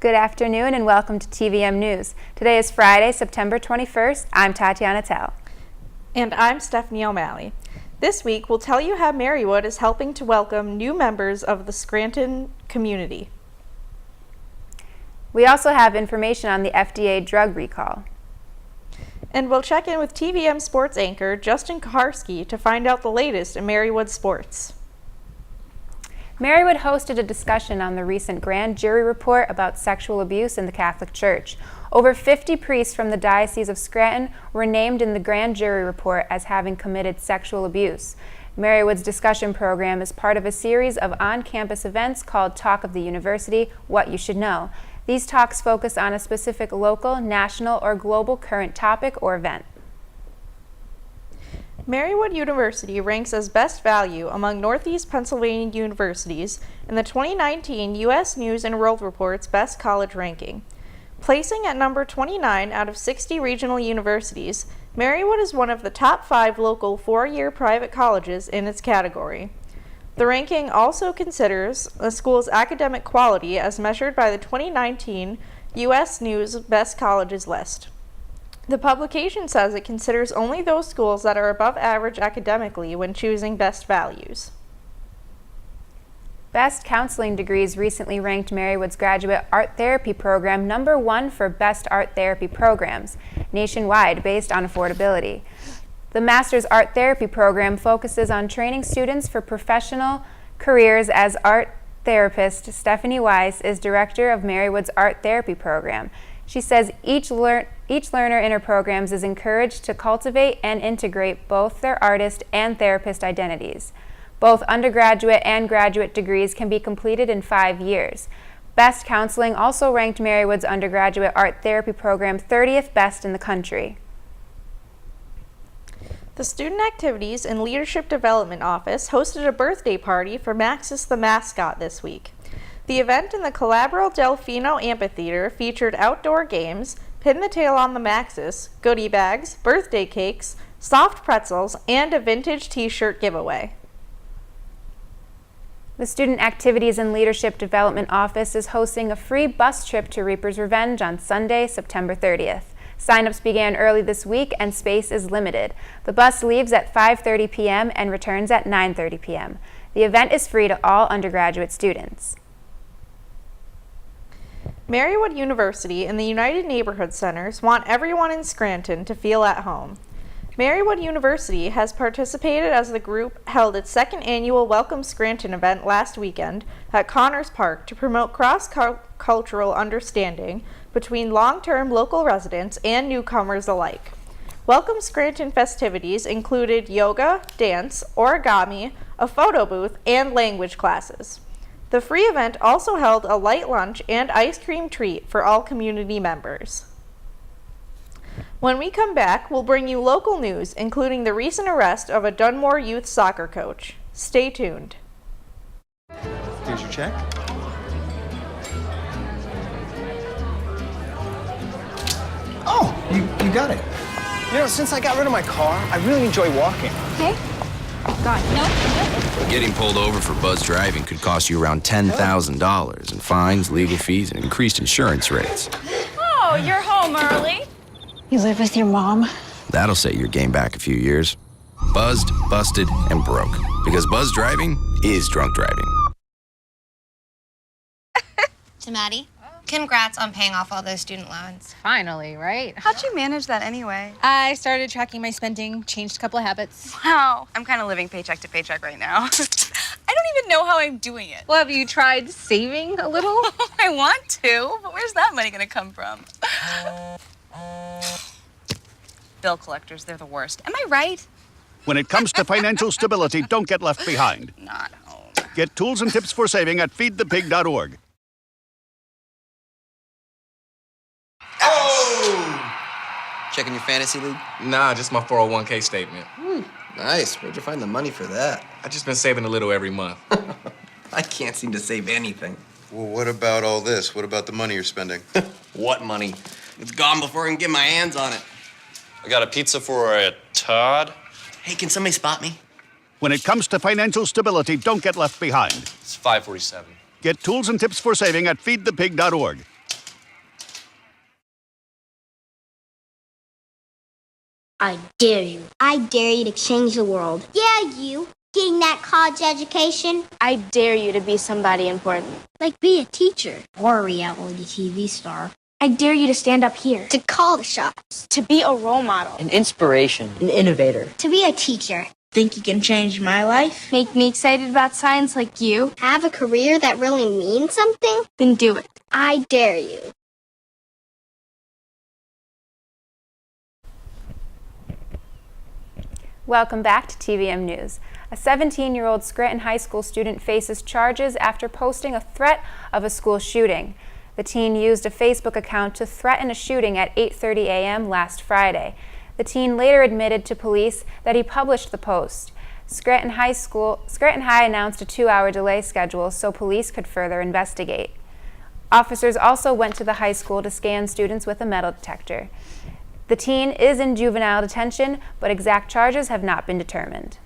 Good afternoon and welcome to TVM-News. Today is Friday, September 21st. I'm Tatiana Tell. And I'm Stephanie O'Malley. This week we'll tell you how Marywood is helping to welcome new members of the Scranton community. We also have information on the FDA drug recall. And we'll check in with TVM sports anchor Justin Kaharski to find out the latest in Marywood sports. Marywood hosted a discussion on the recent grand jury report about sexual abuse in the Catholic Church. Over 50 priests from the Diocese of Scranton were named in the grand jury report as having committed sexual abuse. Marywood's discussion program is part of a series of on-campus events called Talk of the University, What You Should Know. These talks focus on a specific local, national, or global current topic or event. Marywood-University ranks as best value among Northeast Pennsylvania universities in the 2019 U.S. News & World Report's Best College ranking. Placing at number 29 out of 60 regional universities, Marywood is one of the top 5 local 4-year private colleges in its category. The ranking also considers a school's academic quality as measured by the 2019 U.S. News Best Colleges list. The publication says it considers only those schools that are above average academically when choosing best values. Best Counseling Degrees recently ranked Marywood's graduate art therapy program number 1 for best art therapy programs nationwide based on affordability. The Master's Art Therapy program focuses on training students for professional careers as art therapist. Stephanie Weiss is director of Marywood's Art Therapy program. She says each learner in her programs is encouraged to cultivate and integrate both their artist and therapist identities. Both undergraduate and graduate degrees can be completed in 5 years. Best Counseling also ranked Marywood's undergraduate art therapy program 30th best in the country. The Student Activities and Leadership Development Office hosted a birthday party for Maxis the mascot this week. The event in the Calabro Delfino Amphitheater featured outdoor games, pin the tail on the Maxis, goodie bags, birthday cakes, soft pretzels, and a vintage t-shirt giveaway. The Student Activities and Leadership Development Office is hosting a free bus trip to Reaper's Revenge on Sunday, September 30th. Sign-ups began early this week and space is limited. The bus leaves at 5:30 p.m. and returns at 9:30 p.m. The event is free to all undergraduate students. Marywood-University and the United Neighborhood Centers want everyone in Scranton to feel at home. Marywood-University has participated as the group held its second annual Welcome Scranton event last weekend at Connors Park to promote cross-cultural understanding between long-term local residents and newcomers alike. Welcome Scranton festivities included yoga, dance, origami, a photo booth, and language classes. The free event also held a light lunch and ice cream treat for all community members. When we come back, we'll bring you local news, including the recent arrest of a Dunmore youth soccer coach. Stay tuned. Here's your check. Oh, you got it. You know, since I got rid of my car, I really enjoy walking. Okay. God, no. Getting pulled over for buzz driving could cost you around $10,000 in fines, legal fees, and increased insurance rates. Oh, you're home early. You live with your mom? That'll set your game back a few years. Buzzed, busted, and broke. Because buzz driving is drunk driving. To Maddie, congrats on paying off all those student loans. Finally, right? How'd you manage that anyway? I started tracking my spending, changed a couple of habits. Wow, I'm kind of living paycheck to paycheck right now. I don't even know how I'm doing it. Well, have you tried saving a little? I want to, but where's that money gonna come from? Bill collectors, they're the worst. Am I right? When it comes to financial stability, don't get left behind. Not home. Get tools and tips for saving at feedthepig.org. Oh! Checking your fantasy league? Nah, just my 401k statement. Nice. Where'd you find the money for that? I just been saving a little every month. I can't seem to save anything. Well, what about all this? What about the money you're spending? What money? It's gone before I can get my hands on it. I got a pizza for a Todd. Hey, can somebody spot me? When it comes to financial stability, don't get left behind. It's 547. Get tools and tips for saving at feedthepig.org. I dare you. I dare you to change the world. Yeah, you. Getting that college education. I dare you to be somebody important. Like be a teacher. Or a reality TV star. I dare you to stand up here. To call the shots. To be a role model. An inspiration. An innovator. To be a teacher. Think you can change my life? Make me excited about science like you. Have a career that really means something? Then do it. I dare you. Welcome back to TVM News. A 17-year-old Scranton High School student faces charges after posting a threat of a school shooting. The teen used a Facebook account to threaten a shooting at 8:30 a.m. last Friday. The teen later admitted to police that he published the post. Scranton High announced a 2-hour delay schedule so police could further investigate. Officers also went to the high school to scan students with a metal detector. The teen is in juvenile detention, but exact charges have not been determined.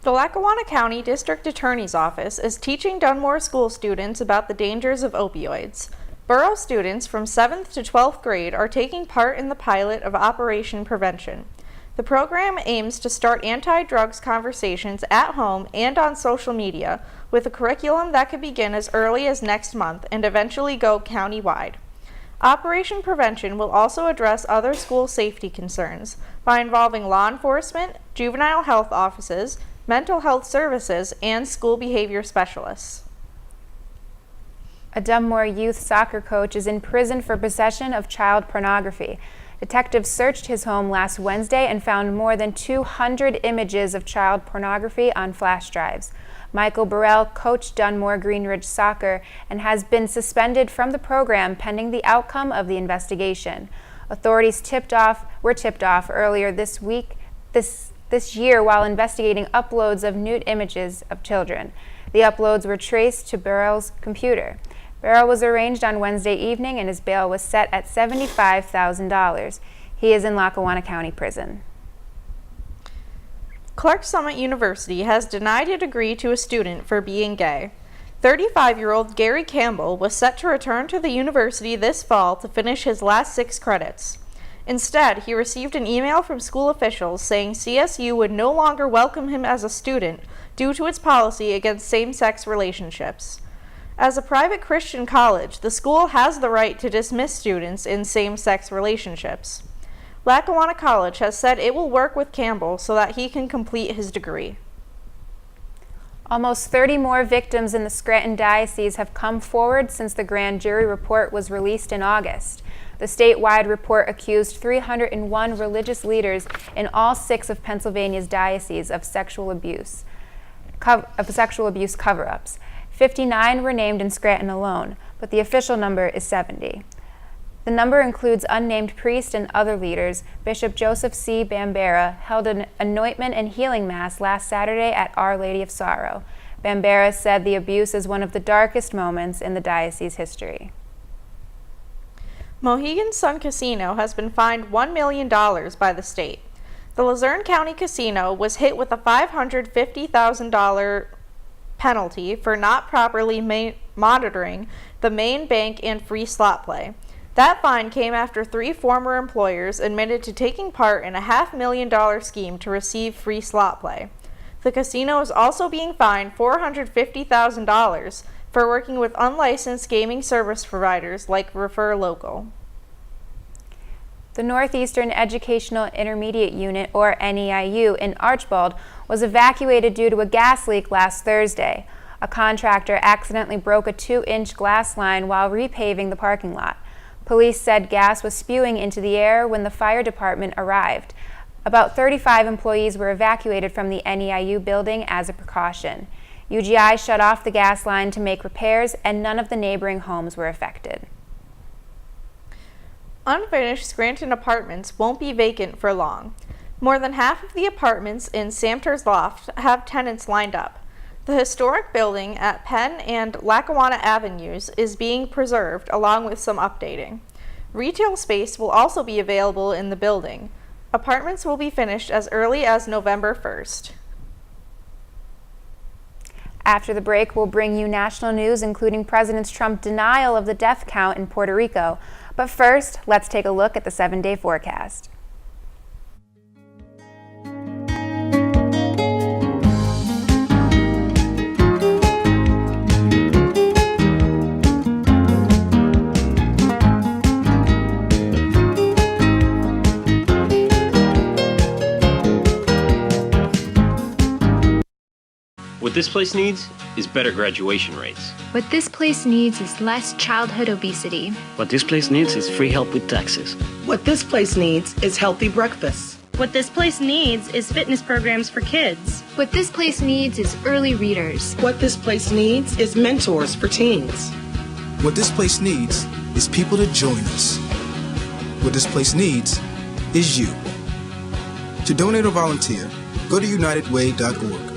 The Lackawanna County District Attorney's Office is teaching Dunmore School students about the dangers of opioids. Borough students from 7th to 12th grade are taking part in the pilot of Operation Prevention. The program aims to start anti-drugs conversations at home and on social media with a curriculum that could begin as early as next month and eventually go county-wide. Operation Prevention will also address other school safety concerns by involving law enforcement, juvenile health offices, mental health services, and school behavior specialists. A Dunmore youth soccer coach is in prison for possession of child pornography. Detectives searched his home last Wednesday and found more than 200 images of child pornography on flash drives. Michael Burrell coached Dunmore Greenridge Soccer and has been suspended from the program pending the outcome of the investigation. Authorities were tipped off earlier this year while investigating uploads of nude images of children. The uploads were traced to Burrell's computer. Burrell was arraigned on Wednesday evening and his bail was set at $75,000. He is in Lackawanna County Prison. Clark Summit University has denied a degree to a student for being gay. 35-year-old Gary Campbell was set to return to the university this fall to finish his last 6 credits. Instead, he received an email from school officials saying CSU would no longer welcome him as a student due to its policy against same-sex relationships. As a private Christian college, the school has the right to dismiss students in same-sex relationships. Lackawanna College has said it will work with Campbell so that he can complete his degree. Almost 30 more victims in the Scranton Diocese have come forward since the grand jury report was released in August. The statewide report accused 301 religious leaders in all 6 of Pennsylvania's dioceses of sexual abuse cover-ups. 59 were named in Scranton alone, but the official number is 70. The number includes unnamed priests and other leaders. Bishop Joseph C. Bambera held an anointment and healing mass last Saturday at Our Lady of Sorrow. Bambera said the abuse is one of the darkest moments in the diocese's history. Mohegan Sun Casino has been fined $1 million by the state. The Luzerne County Casino was hit with a $550,000 penalty for not properly monitoring the main bank and free slot play. That fine came after 3 former employers admitted to taking part in a $500,000 scheme to receive free slot play. The casino is also being fined $450,000 for working with unlicensed gaming service providers like Refer Local. The Northeastern Educational Intermediate Unit, or NEIU, in Archbald was evacuated due to a gas leak last Thursday. A contractor accidentally broke a 2-inch glass line while repaving the parking lot. Police said gas was spewing into the air when the fire department arrived. About 35 employees were evacuated from the NEIU building as a precaution. UGI shut off the gas line to make repairs, and none of the neighboring homes were affected. Unfinished Scranton apartments won't be vacant for long. More than half of the apartments in Samter's Loft have tenants lined up. The historic building at Penn and Lackawanna Avenues is being preserved along with some updating. Retail space will also be available in the building. Apartments will be finished as early as November 1st. After the break, we'll bring you national news, including President Trump's denial of the death count in Puerto Rico. But first, let's take a look at the 7-day forecast. What this place needs is better graduation rates. What this place needs is less childhood obesity. What this place needs is free help with taxes. What this place needs is healthy breakfasts. What this place needs is fitness programs for kids. What this place needs is early readers. What this place needs is mentors for teens. What this place needs is people to join us. What this place needs is you. To donate or volunteer, go to unitedway.org.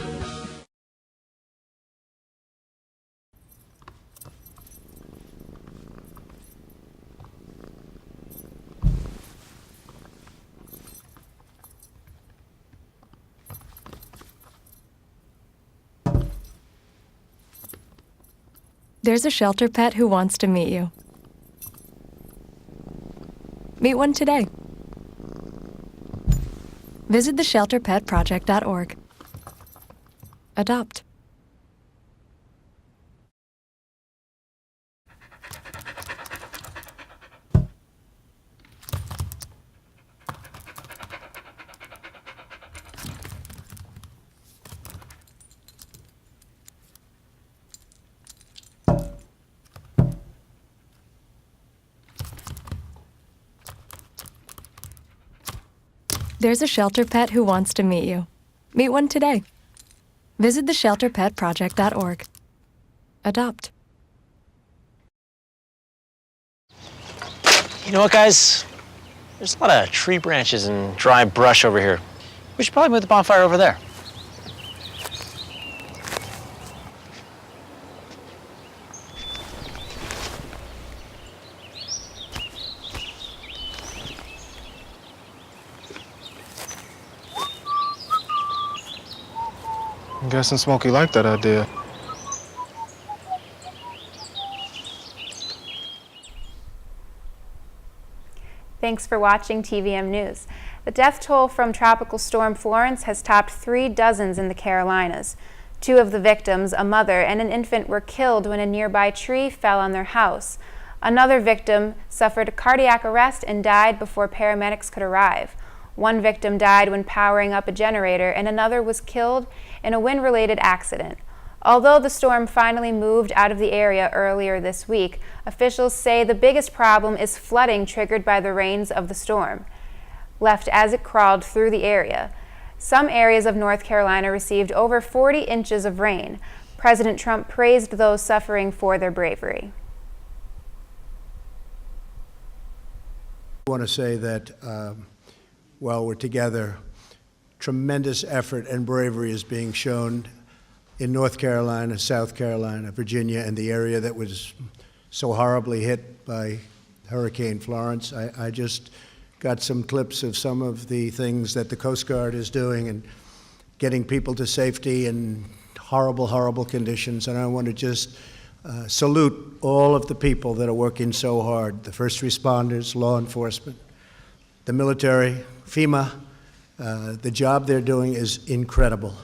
There's a shelter pet who wants to meet you. Meet one today. Visit theshelterpetproject.org. Adopt. There's a shelter pet who wants to meet you. Meet one today. Visit theshelterpetproject.org. Adopt. You know what, guys? There's a lot of tree branches and dry brush over here. We should probably move the bonfire over there. I'm guessing Smokey liked that idea. Thanks for watching TVM News. The death toll from Tropical Storm Florence has topped 3 dozens in the Carolinas. 2 of the victims, a mother and an infant, were killed when a nearby tree fell on their house. Another victim suffered a cardiac arrest and died before paramedics could arrive. 1 victim died when powering up a generator, and another was killed in a wind-related accident. Although the storm finally moved out of the area earlier this week, officials say the biggest problem is flooding triggered by the rains of the storm, left as it crawled through the area. Some areas of North Carolina received over 40 inches of rain. President Trump praised those suffering for their bravery. I want to say that while we're together, tremendous effort and bravery is being shown in North Carolina, South Carolina, Virginia, and the area that was so horribly hit by Hurricane Florence. I just got some clips of some of the things that the Coast Guard is doing and getting people to safety in horrible, horrible conditions. And I want to just salute all of the people that are working so hard, the first responders, law enforcement, the military, FEMA. The job they're doing is incredible.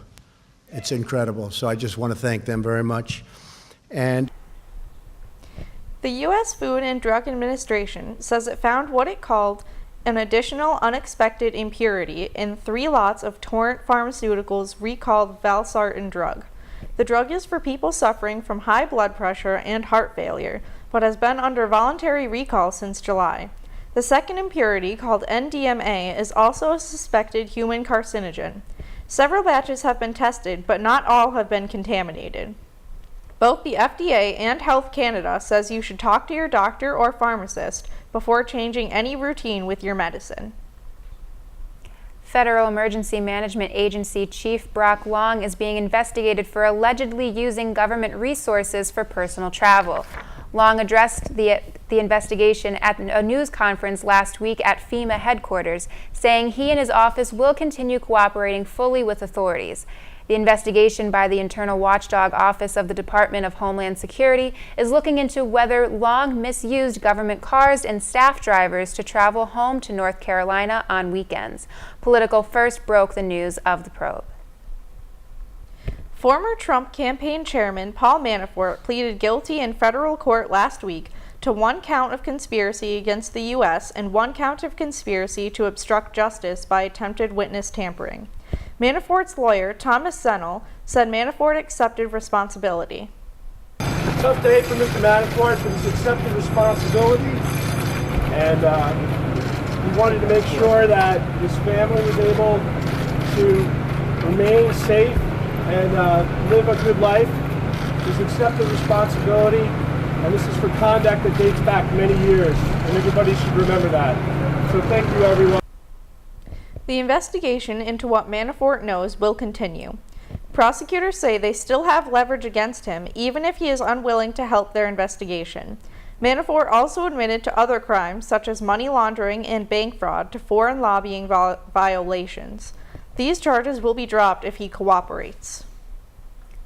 It's incredible. So I just want to thank them very much. And the U.S. Food and Drug Administration says it found what it called an additional unexpected impurity in 3 lots of Torrent Pharmaceuticals recalled valsartan drug. The drug is for people suffering from high blood pressure and heart failure, but has been under voluntary recall since July. The second impurity, called NDMA, is also a suspected human carcinogen. Several batches have been tested, but not all have been contaminated. Both the FDA and Health Canada says you should talk to your doctor or pharmacist before changing any routine with your medicine. Federal Emergency Management Agency Chief Brock Long is being investigated for allegedly using government resources for personal travel. Long addressed the investigation at a news conference last week at FEMA headquarters, saying he and his office will continue cooperating fully with authorities. The investigation by the Internal Watchdog Office of the Department of Homeland Security is looking into whether Long misused government cars and staff drivers to travel home to North Carolina on weekends. Politico first broke the news of the probe. Former Trump campaign chairman Paul Manafort pleaded guilty in federal court last week to 1 count of conspiracy against the U.S. and 1 count of conspiracy to obstruct justice by attempted witness tampering. Manafort's lawyer, Thomas Sennel, said Manafort accepted responsibility. Tough day for Mr. Manafort, but he's accepted responsibility, and he wanted to make sure that his family was able to remain safe and live a good life. He's accepted responsibility, and this is for conduct that dates back many years, and everybody should remember that. So thank you, everyone. The investigation into what Manafort knows will continue. Prosecutors say they still have leverage against him, even if he is unwilling to help their investigation. Manafort also admitted to other crimes, such as money laundering and bank fraud, to foreign lobbying violations. These charges will be dropped if he cooperates.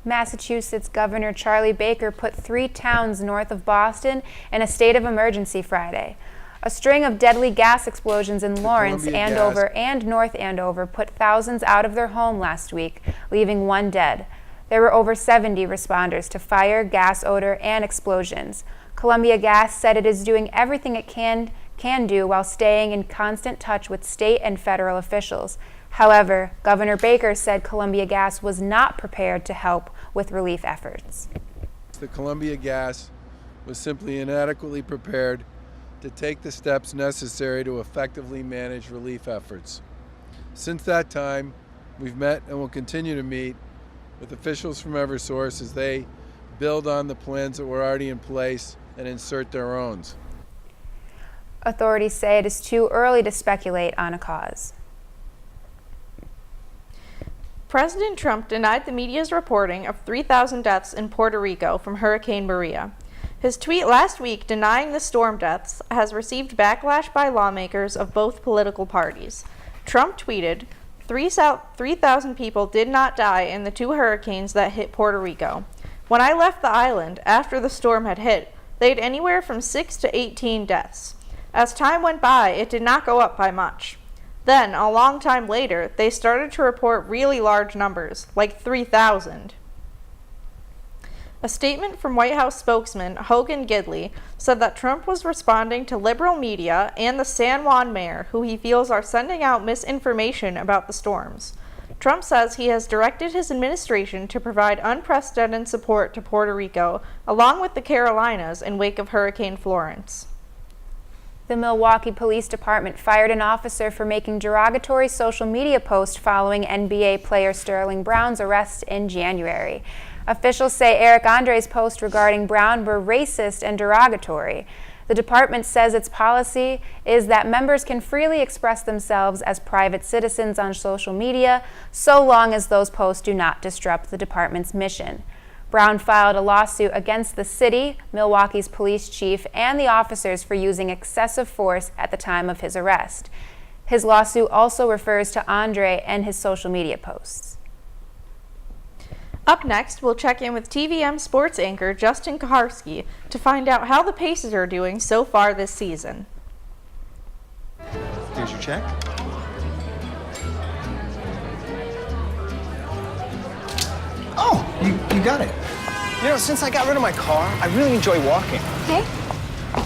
Massachusetts Governor Charlie Baker put 3 towns north of Boston in a state of emergency Friday. A string of deadly gas explosions in Lawrence, Andover, and North Andover put thousands out of their home last week, leaving 1 dead. There were over 70 responders to fire, gas odor, and explosions. Columbia Gas said it is doing everything it can do while staying in constant touch with state and federal officials. However, Governor Baker said Columbia Gas was not prepared to help with relief efforts. The Columbia Gas was simply inadequately prepared to take the steps necessary to effectively manage relief efforts. Since that time, we've met and will continue to meet with officials from Eversource as they build on the plans that were already in place and insert their own. Authorities say it is too early to speculate on a cause. President Trump denied the media's reporting of 3,000 deaths in Puerto Rico from Hurricane Maria. His tweet last week denying the storm deaths has received backlash by lawmakers of both political parties. Trump tweeted, 3,000 people did not die in the 2 hurricanes that hit Puerto Rico. When I left the island after the storm had hit, they had anywhere from 6 to 18 deaths. As time went by, it did not go up by much. Then, a long time later, they started to report really large numbers, like 3,000. A statement from White House spokesman Hogan Gidley said that Trump was responding to liberal media and the San Juan mayor, who he feels are sending out misinformation about the storms. Trump says he has directed his administration to provide unprecedented support to Puerto Rico, along with the Carolinas, in wake of Hurricane Florence. The Milwaukee Police Department fired an officer for making derogatory social media posts following NBA player Sterling Brown's arrest in January. Officials say Eric Andre's posts regarding Brown were racist and derogatory. The department says its policy is that members can freely express themselves as private citizens on social media, so long as those posts do not disrupt the department's mission. Brown filed a lawsuit against the city, Milwaukee's police chief, and the officers for using excessive force at the time of his arrest. His lawsuit also refers to Andre and his social media posts. Up next, we'll check in with TVM sports anchor Justin Kaharski to find out how the Pacers are doing so far this season. Here's your check. Oh, you got it. You know, since I got rid of my car, I really enjoy walking. Okay.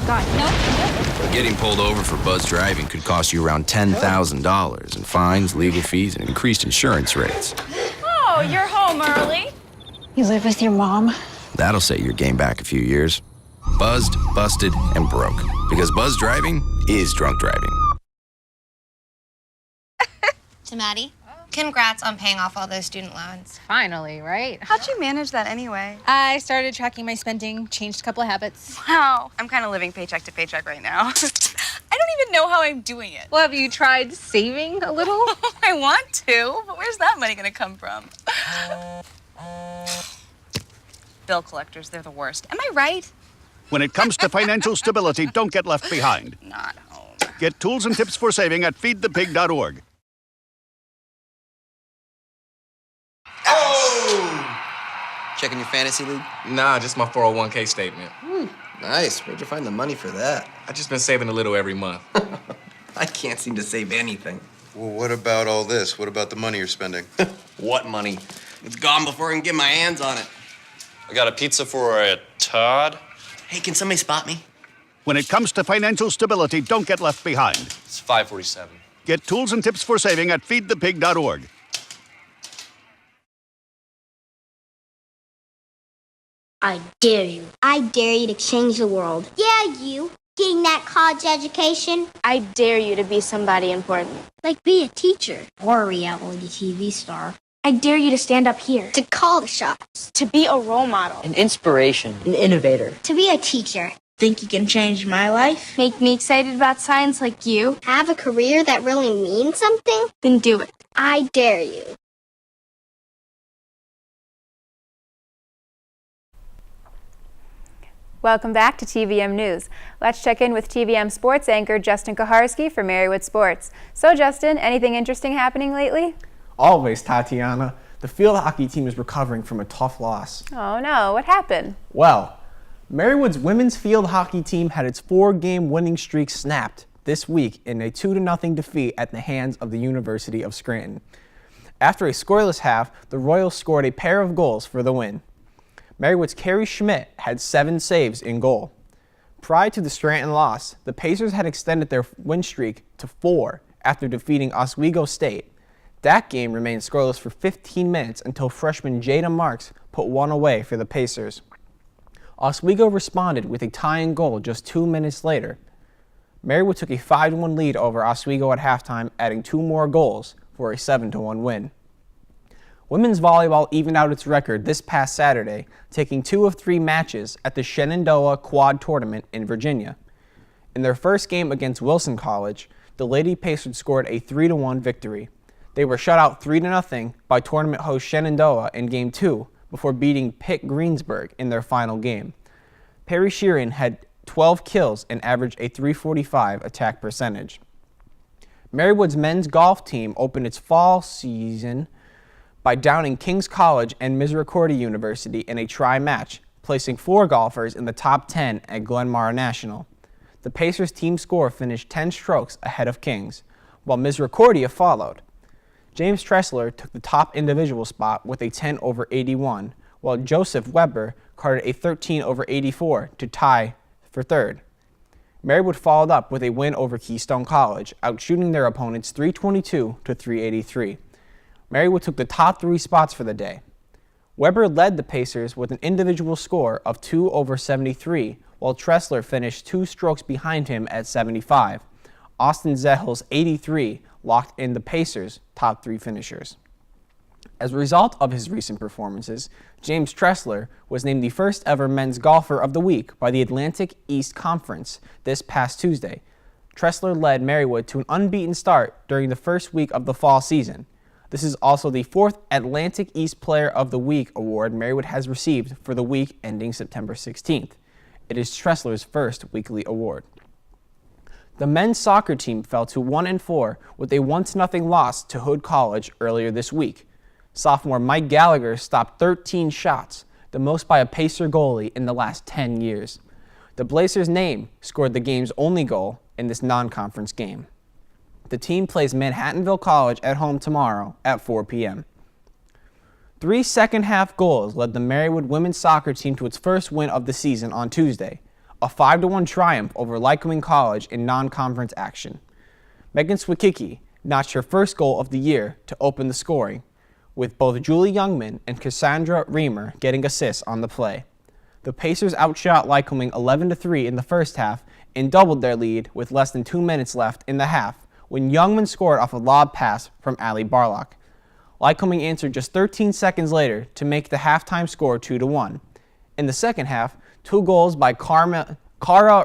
Got it. No. Getting pulled over for buzz driving could cost you around $10,000 in fines, legal fees, and increased insurance rates. Oh, you're home early. You live with your mom? That'll set your game back a few years. Buzzed, busted, and broke. Because buzz driving is drunk driving. To Maddie, congrats on paying off all those student loans. Finally, right? How'd you manage that anyway? I started tracking my spending, changed a couple of habits. Wow, I'm kind of living paycheck to paycheck right now. I don't even know how I'm doing it. Well, have you tried saving a little? I want to, but where's that money gonna come from? Bill collectors, they're the worst. Am I right? When it comes to financial stability, don't get left behind. Not home. Get tools and tips for saving at feedthepig.org. Oh! Checking your fantasy league? Nah, just my 401k statement. Nice. Where'd you find the money for that? I just been saving a little every month. I can't seem to save anything. Well, what about all this? What about the money you're spending? What money? It's gone before I can get my hands on it. I got a pizza for a Todd. Hey, can somebody spot me? When it comes to financial stability, don't get left behind. It's 547. Get tools and tips for saving at feedthepig.org. I dare you. I dare you to change the world. Yeah, you. Getting that college education. I dare you to be somebody important. Like be a teacher or a reality TV star. I dare you to stand up here. To call the shots. To be a role model. An inspiration. An innovator. To be a teacher. Think you can change my life? Make me excited about science like you. Have a career that really means something? Then do it. I dare you. Welcome back to TVM News. Let's check in with TVM sports anchor Justin Kaharski for Marywood Sports. So Justin, anything interesting happening lately? Always, Tatiana. The field hockey team is recovering from a tough loss. Oh no, what happened? Well, Marywood's women's field hockey team had its 4-game winning streak snapped this week in a 2-0 defeat at the hands of the University of Scranton. After a scoreless half, the Royals scored a pair of goals for the win. Marywood's Carrie Schmidt had 7 saves in goal. Prior to the Scranton loss, the Pacers had extended their win streak to 4 after defeating Oswego State. That game remained scoreless for 15 minutes until freshman Jada Marks put one away for the Pacers. Oswego responded with a tying goal just 2 minutes later. Marywood took a 5-1 lead over Oswego at halftime, adding 2 more goals for a 7-1 win. Women's volleyball evened out its record this past Saturday, taking 2 of 3 matches at the Shenandoah Quad Tournament in Virginia. In their first game against Wilson College, the Lady Pacers scored a 3-1 victory. They were shut out 3-0 by tournament host Shenandoah in Game 2 before beating Pitt Greensburg in their final game. Perry Sheeran had 12 kills and averaged a .345 attack percentage. Marywood's men's golf team opened its fall season by downing King's College and Misericordia University in a tri-match, placing 4 golfers in the top 10 at Glenmar National. The Pacers team score finished 10 strokes ahead of King's, while Misericordia followed. James Tressler took the top individual spot with a 10 over 81, while Joseph Weber carded a 13 over 84 to tie for third. Marywood followed up with a win over Keystone College, outshooting their opponents 322 to 383. Marywood took the top 3 spots for the day. Weber led the Pacers with an individual score of 2 over 73, while Tressler finished 2 strokes behind him at 75. Austin Zehel's 83 locked in the Pacers' top 3 finishers. As a result of his recent performances, James Tressler was named the first ever men's golfer of the week by the Atlantic East Conference this past Tuesday. Tressler led Marywood to an unbeaten start during the first week of the fall season. This is also the 4th Atlantic East Player of the Week award Marywood has received for the week ending September 16th. It is Tressler's first weekly award. The men's soccer team fell to 1-4 with a 1-0 loss to Hood College earlier this week. Sophomore Mike Gallagher stopped 13 shots, the most by a Pacer goalie in the last 10 years. The Blazers' name scored the game's only goal in this non-conference game. The team plays Manhattanville College at home tomorrow at 4 p.m. 3 second-half goals led the Marywood women's soccer team to its first win of the season on Tuesday, a 5-1 triumph over Lycoming College in non-conference action. Megan Swikicki notched her first goal of the year to open the scoring, with both Julie Youngman and Cassandra Reamer getting assists on the play. The Pacers outshot Lycoming 11-3 in the first half and doubled their lead with less than 2 minutes left in the half when Youngman scored off a lob pass from Allie Barlock. Lycoming answered just 13 seconds later to make the halftime score 2-1. In the second half, 2 goals by Cara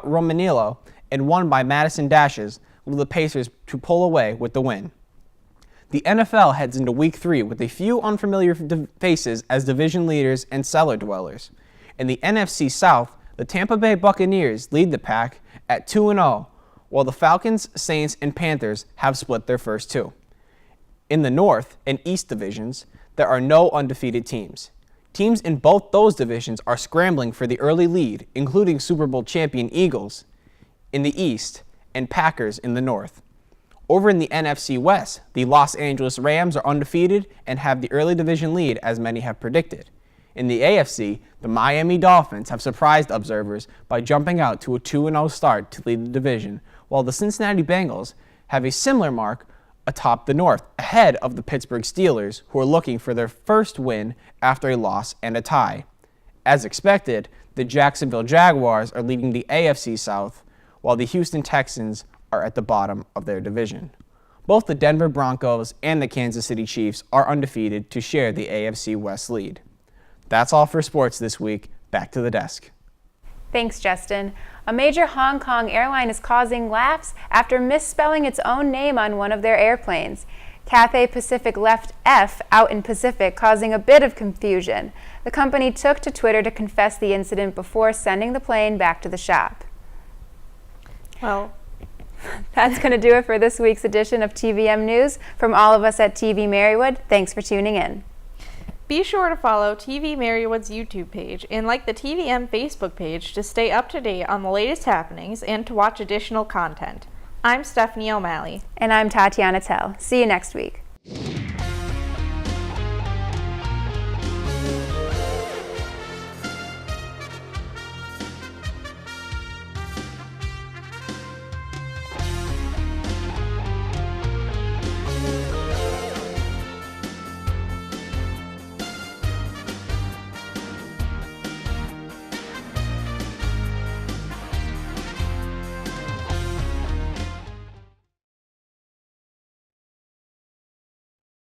Romanillo and 1 by Madison Dashes led the Pacers to pull away with the win. The NFL heads into Week 3 with a few unfamiliar faces as division leaders and cellar dwellers. In the NFC South, the Tampa Bay Buccaneers lead the pack at 2-0, while the Falcons, Saints, and Panthers have split their first 2. In the North and East divisions, there are no undefeated teams. Teams in both those divisions are scrambling for the early lead, including Super Bowl champion Eagles in the East and Packers in the North. Over in the NFC West, the Los Angeles Rams are undefeated and have the early division lead as many have predicted. In the AFC, the Miami Dolphins have surprised observers by jumping out to a 2-0 start to lead the division, while the Cincinnati Bengals have a similar mark atop the North, ahead of the Pittsburgh Steelers, who are looking for their first win after a loss and a tie. As expected, the Jacksonville Jaguars are leading the AFC South, while the Houston Texans are at the bottom of their division. Both the Denver Broncos and the Kansas City Chiefs are undefeated to share the AFC West lead. That's all for sports this week. Back to the desk. Thanks, Justin. A major Hong Kong airline is causing laughs after misspelling its own name on one of their airplanes. Cathay Pacific left F out in Pacific, causing a bit of confusion. The company took to Twitter to confess the incident before sending the plane back to the shop. Well, that's going to do it for this week's edition of TVM News. From all of us at TV-Marywood, thanks for tuning in. Be sure to follow TV-Marywood's YouTube page and like the TVM Facebook page to stay up to date on the latest happenings and to watch additional content. I'm Stephanie O'Malley. And I'm Tatiana Tell. See you next week.